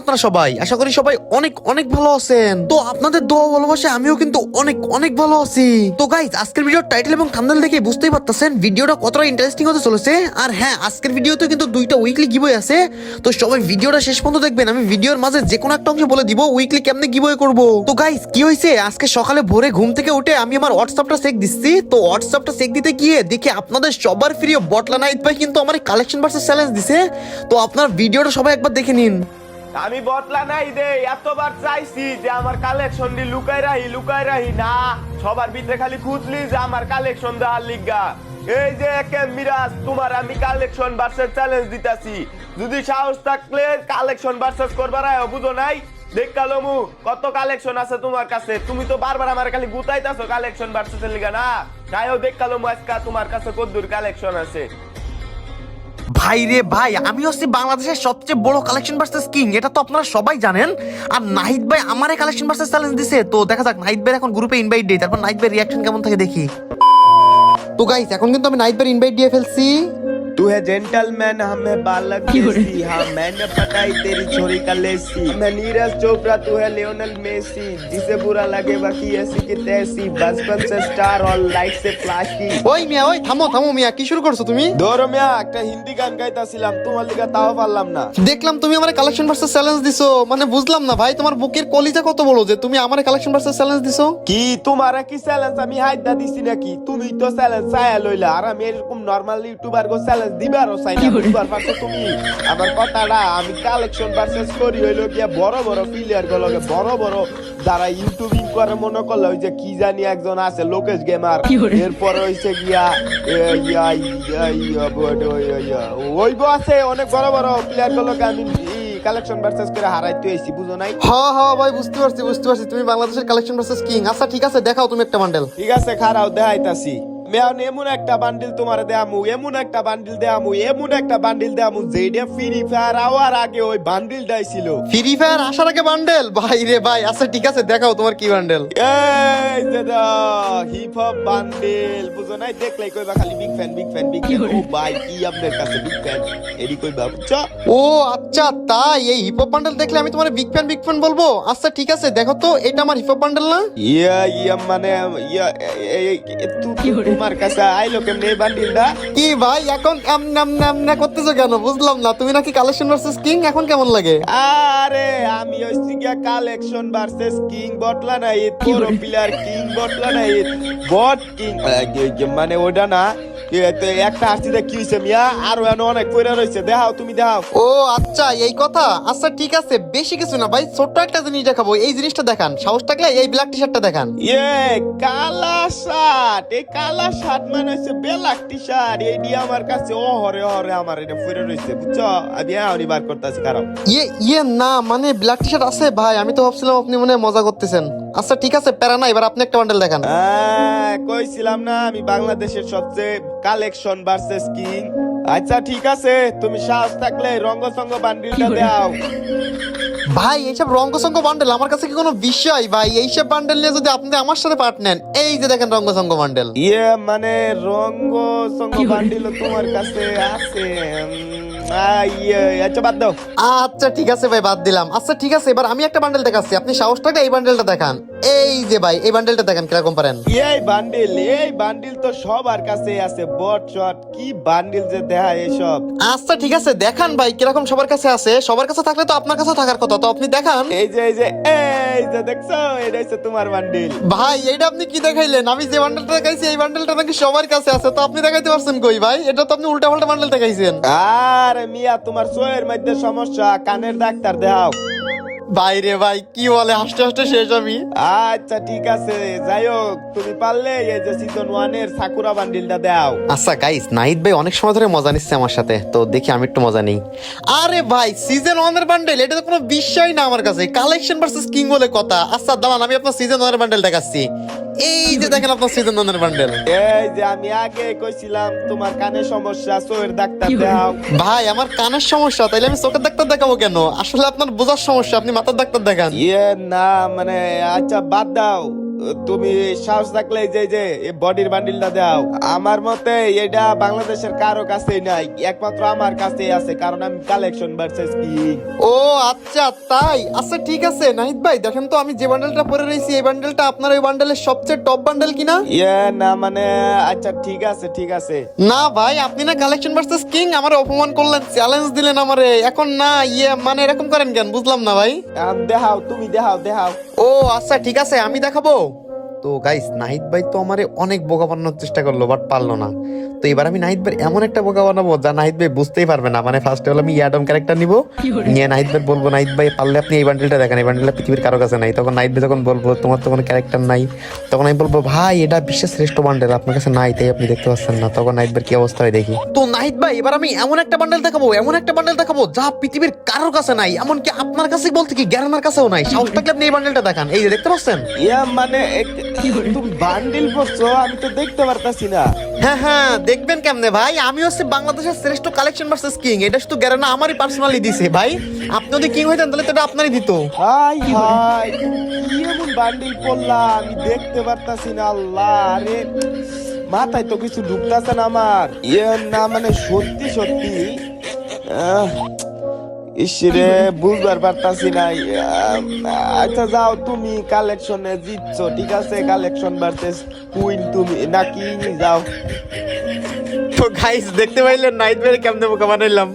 আপনারা সবাই আশা করি সবাই অনেক অনেক ভালো আছেন। তো আপনাদের দোয়া ভালোবাসে আমিও কিন্তু অনেক অনেক ভালো আছি। তো গাইস, আজকের ভিডিওর টাইটেল এবং থাম্বনেল দেখে বুঝতেই পারতেছেন ভিডিওটা কতটা ইন্টারেস্টিং হতে চলেছে। আর হ্যাঁ, আজকের ভিডিওতে কিন্তু দুইটা উইকলি গিভওয়ে আছে, তো সবাই ভিডিওটা শেষ পর্যন্ত দেখবেন। আমি ভিডিওর মাঝে যে কোনো একটা অংশ বলে দিব উইকলি কেমনে গিভওয়ে করব। তো গাইস, কি হয়েছে, আজকে সকালে ভোরে ঘুম থেকে উঠে আমি আমার হোয়াটসঅ্যাপটা চেক দিচ্ছি। তো হোয়াটসঅ্যাপটা চেক দিতে গিয়ে দেখি আপনাদের সবার প্রিয় বটলা নাইট ভাই কিন্তু আমার কালেকশন ভার্সেস চ্যালেঞ্জ দিছে। তো আপনার ভিডিওটা সবাই একবার দেখে নিন। আমি বদলা নাই দে, এতবার চাইছি যে আমার কালেকশন দি লুকাই রাহি না, সবার ভিতরে খালি খুঁজলি যে আমার কালেকশন দেওয়ার লিগা। এই যে একে মিরাজ, তোমার আমি কালেকশন ভার্সেস চ্যালেঞ্জ দিতাছি, যদি সাহস থাকলে কালেকশন ভার্সেস করবার আয়, বুঝো নাই? দেখ কালমু কত কালেকশন আছে তোমার কাছে, তুমি তো বারবার আমার খালি গুতাইতাছো কালেকশন ভার্সেস এর লিগা না। তাইও দেখ কালমু আজকে তোমার কাছে কতদূর কালেকশন আছে। ভাই রে ভাই, আমি হচ্ছি বাংলাদেশের সবচেয়ে বড় কালেকশন ভার্সেস কিং, এটা তো আপনারা সবাই জানেন। আর নাহিদ ভাই আমারে কালেকশন ভার্সেস চ্যালেঞ্জ দিছে। তো দেখা যাক নাহিদ ভাই এখন গ্রুপে ইনভাইট দেই, তারপর নাহিদ ভাই রিঅ্যাকশন কেমন থাকে দেখি। তো গাইস, এখন কিন্তু আমি নাহিদ ভাই ইনভাইট দিয়ে ফেলছি। तू है जेंटलमैन, हमें बालक जैसी, हाँ मैंने पटाई तेरी छोरी का लेसी। मैं नीरज चोपड़ा, तू है लियोनेल मेसी, जिसे बुरा लगे बाकी ऐसी की तैसी, बचपन से स्टार और लाइट से फ्लैशी। ওই মিয়া, ওই থামো থামো মিয়া, কি শুরু করছো তুমি? ধরো মিয়া, একটা হিন্দি গান গাইতাছিলাম, তোমার লিগা তাও পারলাম না। দেখলাম তুমি আমার কালেকশন ভার্সেস চ্যালেঞ্জ দিছো, মানে বুঝলাম না ভাই, তোমার বুকের কলিজা কত বড় যে তুমি আমার কালেকশন ভার্সেস চ্যালেঞ্জ দিছো। কি তোমার কি চ্যালেঞ্জ আমি হাইদা দিছি নাকি? তুমি তো চ্যালেঞ্জ চাইয়া লইলা, আর আমি এরকম নরমাল ইউটিউবার গো চ্যালেঞ্জ দিবারও চাই না, বুঝবার পারছো তুমি আমার কথাটা? আমি কালেকশন ভার্সেস করি হইলো গিয়া বড় বড় প্লেয়ার গুলো, বড় বড় যারা ইউটিউবিং করে, মনে করলে ওই যে কি জানি একজন আছে লোকেশ গেমার, এরপর হইছে গিয়া ওই আছে অনেক বড় বড় প্লেয়ার গুলোকে আমি কালেকশন ভার্সেস করে হারাইতে হইছি, বুঝো নাই? হ্যাঁ হ্যাঁ ভাই, বুঝতে পারছি তুমি বাংলাদেশের কালেকশন ভার্সেস কিং। আচ্ছা ঠিক আছে, দেখাও তুমি একটা বান্ডেল। ঠিক আছে, খারাও দেখাইতাছি। এমন একটা বান্ডিল তোমার দেয়ামু, এমন একটা বান্ডিল দেয়ামু যেটা ফ্রি ফায়ার আওয়ার আগে ওই বান্ডিলটাই ছিল। ফ্রি ফায়ার আসার আগে বান্ডেল? ভাই রে ভাই, আচ্ছা ঠিক আছে, দেখাও তোমার কি বান্ডেল। এই দাদা, হিপ হপ বান্ডিল, বুঝো নাই? দেখলেই কইবা খালি বিগ ফ্যান। ও ভাই, কি আপনার কাছে বিগ ফ্যান এডি কইবা, বুঝছো? ও আচ্ছা, তাই এই হিপ হপ বান্ডেল দেখলে আমি তোমার বিগ ফ্যান বলবো? আচ্ছা ঠিক আছে, দেখো তো এটা আমার হিপ হপ বান্ডেল না? মানে তোমার কাছে আইলো কেমনে এই বান্ডিলটা? কি ভাই এখন এমনা করতেছো কেন? বুঝলাম না, তুমি নাকি কালেকশন ভার্সেস কিং, এখন কেমন লাগে? আরে আমি হইছি গিয়া কালেকশন ভার্সেস কিং বটলা নাই, পুরো প্লেয়ার কিং বটলা নাই, বট কিং মানে ওটা না। একটা আসছে কি হইছে মিয়া, আরো অনেক পয়রা রইছে, দেখাও তুমি দেখাও। ও আচ্ছা এই কথা, আচ্ছা ঠিক আছে, বেশি কিছু না ভাই, ছোট্ট একটা জিনিস দেখাবো, এই জিনিসটা দেখান, সাহস থাকলে এই ব্ল্যাক টি শার্টটা দেখান। কালা শার্ট, এই কালা শার্ট মানে হচ্ছে ব্ল্যাক টি শার্ট, এই আমার কাছে হরে আমার এটা পয়রা রইছে, বুঝছো? আমি এখনই বার করতেছি, কারণ না মানে ব্ল্যাক টি শার্ট আছে ভাই, আমি তো ভাবছিলাম আপনি মনে হয় মজা করতেছেন। আচ্ছা ঠিক আছে, প্যারা না, এবার আপনি একটা বান্ডেল দেখান। কইছিলাম না আমি বাংলাদেশের সবচেয়ে কালেকশন ভার্সেস কিং। আচ্ছা ঠিক আছে, তুমি সাহস থাকলে রঙ্গসঙ্গ বান্ডিলটা দাও। ভাই এইসব রঙ্গসঙ্গ বান্ডেল আমার কাছে কি কোনো বিষয়? ভাই এইসব বান্ডেল নিয়ে যদি আপনি আমার সাথে পার্ট নেন, এই যে দেখেন রঙ্গসঙ্গ বান্ডেল। মানে রঙ্গসঙ্গ বান্ডিল তোমার কাছে আছে? আচ্ছা বাদ দাও। আচ্ছা ঠিক আছে ভাই, বাদ দিলাম। আচ্ছা ঠিক আছে, এবার আমি একটা বান্ডেল দেখাচ্ছি, আপনি সাহস থাকলে এই বান্ডেলটা দেখান। এই যে ভাই, এই বান্ডেলটা দেখেন কিরকম পারেন। এই বান্ডিল তো সবার কাছে আছে, বট শট কি বান্ডিল যে দেখায় এসব। আচ্ছা ঠিক আছে, দেখান ভাই কিরকম সবার কাছে আছে, সবার কাছে থাকলে তো আপনার কাছে থাকার কথা, তো আপনি দেখান। এই যে দেখছো, এটা হচ্ছে তোমার বান্ডিল। ভাই এইটা আপনি কি দেখাইলেন? আমি যে বান্ডেলটা দেখাইছি এই বান্ডেলটা নাকি সবার কাছে আছে, তো আপনি দেখাইতে পারছেন কই ভাই? এটা তো আপনি উল্টা পাল্টা বান্ডেল দেখাইছেন। আরে মিয়া, তোমার চোখের মধ্যে সমস্যা, কানের ডাক্তার দেখাও। ভাই রে ভাই, কি বলে, হাসতে শেষ আমি। আচ্ছা ঠিক আছে, যাই হোক, তুমি পারলে এই যে সিজন 1 এর সাকুরা বান্ডিলটা দাও। আচ্ছা গাইস, নাহিদ ভাই অনেক সময় ধরে মজা নিচ্ছে আমার সাথে, তো দেখি আমি একটু মজা নেই। আরে ভাই, সিজন 1 এর বান্ডেল, এটা তো কোনো বিষয় না আমার কাছে, কালেকশন ভার্সেস কিং বলে কথা। আচ্ছা দাঁড়ান, আমি আপনার সিজন 1 এর বান্ডেল দেখাচ্ছি। এই যে দেখেন আপনার সিজন 1 এর বান্ডেল। এই যে আমি আগে কইছিলাম তোমার কানে সমস্যা, চোখের ডাক্তার দাও। ভাই আমার কানের সমস্যা, তাইলে আমি চোখের ডাক্তার দেখাবো কেন? আসলে আপনার বোঝার সমস্যা, আপনি মাথার ডাক্তার দেখান। না মানে, আচ্ছা বাদ দাও, তুমি সাহস থাকলে যে বডির বান্ডিলটা দাও। আমার মতে এটা বাংলাদেশের কারো কাছেই নাই, একমাত্র আমার কাছেই আছে, কারণ আমি কালেকশন ভার্সেস কিং। ও আচ্ছা তাই, আচ্ছা ঠিক আছে নাহিদ ভাই, দেখেন তো আমি যে বান্ডেলটা পরে রয়েছি এই বান্ডেলটা আপনার ওই বান্ডেলের সবচেয়ে টপ বান্ডেল কিনা? না মানে আচ্ছা ঠিক আছে ঠিক আছে। না ভাই, আপনি না কালেকশন ভার্সেস কিং আমার অপমান করলেন, চ্যালেঞ্জ দিলেন আমারে, এখন না মানে এরকম করেন কেন বুঝলাম না ভাই। দেখাও, তুমি দেখাও দেখাও। ও আচ্ছা ঠিক আছে, আমি দেখাবো। তো গাইস নাহিদ ভাই তো আমারে অনেক বোকা বানানোর চেষ্টা করলো বাট পারলো না। তো এবার আমি নাহিদ ভাই এমন একটা বোকা বানাবো যা নাহিদ ভাই বুঝতেই পারবে না। মানে ফার্স্টে হলো আমি ইয়াডম ক্যারেক্টার নিব, নিয়ে নাহিদ ভাই বলবো নাহিদ ভাই পারলে আপনি এই বান্ডেলটা দেখেন, এই বান্ডেলটা পৃথিবীর কারো কাছে নাই। তখন নাহিদ ভাই যখন বলবো তোমার তো কোনো ক্যারেক্টার নাই, তখন আমি বলবো ভাই এটা বিশ্বের শ্রেষ্ঠ বান্ডেল, আপনার কাছে নাই তাই আপনি দেখতে পাচ্ছেন না। তখন নাহিদ ভাই কি অবস্থা হয় দেখি। তো নাহিদ ভাই এবার আমি এমন একটা বান্ডেল দেখাবো, এমন একটা বান্ডেল দেখাবো যা পৃথিবীর কারোর কাছে নাই, এমনকি আপনার কাছে বলতে কি গ্যারানার কাছেও নাই। সাহস থাকলে আপনি এই বান্ডেলটা দেখান, এই যে দেখতে পাচ্ছেন। মানে তুমি বান্ডিল পড়ছো, আমি তো দেখতে পারতাছি না। হ্যাঁ হ্যাঁ দেখবেন কেমনে ভাই, আমি হচ্ছে বাংলাদেশের শ্রেষ্ঠ কালেকশন ভার্সেস কিং, এটা শুধু গ্যারানা আমারই পার্সোনালি দিছে ভাই। আপনি যদি কিং হইতেন তাহলে তো এটা আপনারই দিত। হাই হাই, কি এমন বান্ডিল পড়লাম আমি দেখতে পারতাছি না। আল্লাহ, আরে মাথায় তো কিছু ঢুকতাছে না আমার। না মানে সত্যি সত্যি ইসরে বুঝবার পারতাছি না। আচ্ছা যাও, তুমি কালেকশনে জিতছো ঠিক আছে, কালেকশন ভার্সেস কুইন তুমি নাকি, যাও। তো গাইস দেখতে পাইলেন নাহিদ ভাই কেমনে বোকা বানাইলাম।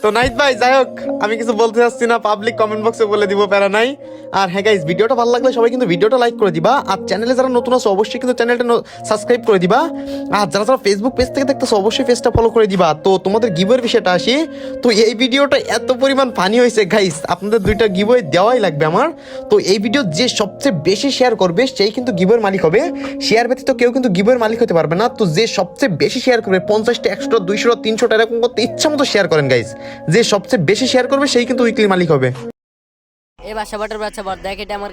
তো নাহিদ ভাই যাই হোক, আমি কিছু বলতে চাচ্ছি না, পাবলিক কমেন্ট বক্সে বলে দিব, প্যারা নাই। আর হ্যাঁ গাইস, ভিডিওটা ভালো লাগলে সবাই কিন্তু ভিডিওটা লাইক করে দিবা, আর চ্যানেলে যারা নতুন আছে অবশ্যই কিন্তু চ্যানেলটা সাবস্ক্রাইব করে দিবা, আর যারা যারা ফেসবুক পেজ থেকে দেখতেছো অবশ্যই পেজটা ফলো করে দিবা। তো তোমাদের গিভওয়ের বিষয়টা আসি। তো এই ভিডিওটা এত পরিমাণ ফানি হয়েছে গাইস, আপনাদের দুইটা গিভওয়ে দেওয়াই লাগবে আমার। তো এই ভিডিও যে সবচেয়ে বেশি শেয়ার করবে সেই কিন্তু গিভওয়ের মালিক হবে, শেয়ার ব্যতীত কেউ কিন্তু গিভওয়ের মালিক হতে পারবে না। তো যে সবচেয়ে বেশি শেয়ার করবে 50টা 100টা 200টা 300টা এরকম করতে ইচ্ছা মতো শেয়ার করেন গাইস, যে সবচেয়ে বেশি শেয়ার করবে সেই কিন্তু উইকলি মালিক হবে। এ বাসা বাটার বাচ্চা বর দেখ এটা আমার